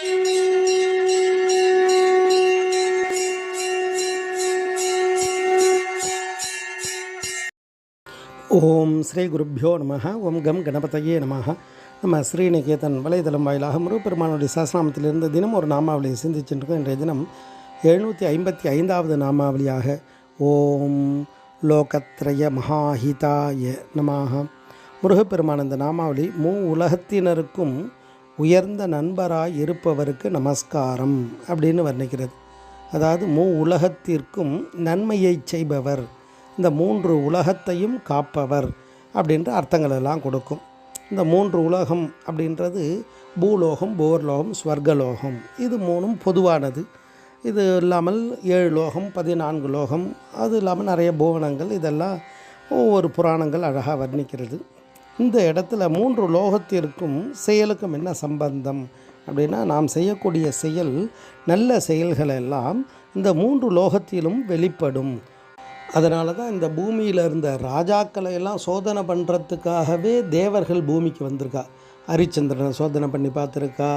ஓம் ஸ்ரீ குருப்பியோ நம. ஓம் கம் கணபதையே நம. நம்ம ஸ்ரீநிகேதன் வலைதளம் வாயிலாக முருகப்பெருமானுடைய சஹஸ்ரநாமத்திலிருந்து தினம் ஒரு நாமாவளியை சிந்திச்சுருக்கோம். இன்றைய தினம் 755வது நாமாவளியாக ஓம் லோகத்ரய மகாஹிதாய நமாக. முருகப்பெருமான் இந்த நாமாவளி உலகத்தினருக்கும் உயர்ந்த நண்பராய் இருப்பவருக்கு நமஸ்காரம் அப்படின்னு வர்ணிக்கிறது. அதாவது உலகத்திற்கும் நன்மையை செய்பவர், இந்த 3 உலகத்தையும் காப்பவர் அப்படின்ற அர்த்தங்கள் எல்லாம் கொடுக்கும். இந்த 3 உலகம் அப்படின்றது பூலோகம், போர்லோகம், ஸ்வர்கலோகம். இது 3ம் பொதுவானது. இது இல்லாமல் 7 லோகம், 14 லோகம், அது இல்லாமல் நிறைய புவனங்கள், இதெல்லாம் ஒவ்வொரு புராணங்கள் அழகாக வர்ணிக்கிறது. இந்த இடத்துல 3 லோகத்திற்கும் செயலுக்கும் என்ன சம்பந்தம் அப்படின்னா, நாம் செய்யக்கூடிய செயல், நல்ல செயல்கள் எல்லாம் இந்த 3 லோகத்திலும் வெளிப்படும். அதனால தான் இந்த பூமியில் இருந்த ராஜாக்களை எல்லாம் சோதனை பண்ணுறதுக்காகவே தேவர்கள் பூமிக்கு வந்திருக்கா. ஹரிச்சந்திரனை சோதனை பண்ணி பார்த்துருக்கா.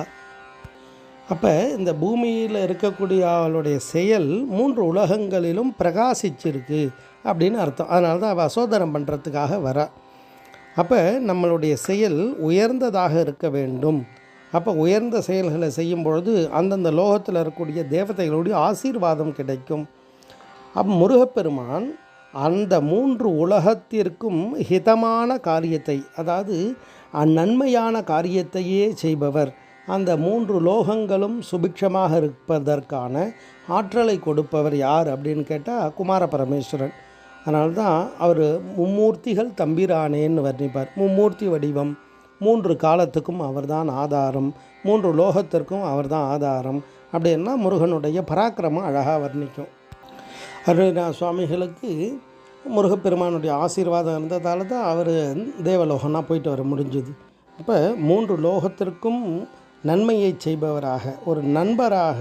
அப்போ இந்த பூமியில் இருக்கக்கூடிய அவளுடைய செயல் 3 உலகங்களிலும் பிரகாசிச்சிருக்கு அப்படின்னு அர்த்தம். அதனால தான் அவள் சோதனை பண்ணுறதுக்காக வரா. அப்போ நம்மளுடைய செயல் உயர்ந்ததாக இருக்க வேண்டும். அப்போ உயர்ந்த செயல்களை செய்யும் பொழுது அந்தந்த லோகத்தில் இருக்கக்கூடிய தேவதைகளுடைய ஆசீர்வாதம் கிடைக்கும். முருகப்பெருமான் அந்த 3 உலகத்திற்கும் ஹிதமான காரியத்தை, அதாவது நன்மையான காரியத்தையே செய்பவர். அந்த 3 லோகங்களும் சுபிக்ஷமாக இருப்பதற்கான ஆற்றலை கொடுப்பவர் யார் அப்படின்னு கேட்டால் குமார பரமேஸ்வரன். அதனால்தான் அவர் மும்மூர்த்திகள் தம்பிரானேன்னு வர்ணிப்பார். மும்மூர்த்தி வடிவம், 3 காலத்துக்கும் அவர்தான் ஆதாரம், 3 லோகத்திற்கும் அவர்தான் ஆதாரம் அப்படின்னா முருகனுடைய பராக்கிரமம் அழகாக வர்ணிக்கும். அருணகிரிநாத சுவாமிகளுக்கு முருகப்பெருமானுடைய ஆசீர்வாதம் இருந்ததால் தான் அவர் தேவலோகம்னா போயிட்டு வர முடிஞ்சுது. இப்போ 3 லோகத்திற்கும் நன்மையை செய்பவராக, ஒரு நண்பராக,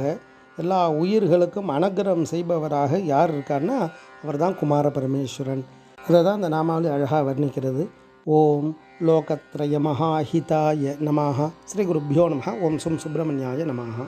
எல்லா உயிர்களுக்கும் அனுக்கிரகம் செய்பவராக யார் இருக்கார்னா அவர் தான் குமார பரமேஸ்வரன். அதை தான் இந்த நாமாவளி அழகாக வர்ணிக்கிறது. ஓம் லோகத்ரய மகாஹிதாய நமாக. ஸ்ரீ குருப்பியோ நம. ஓம் சும் சுப்பிரமணியாய நமஹ.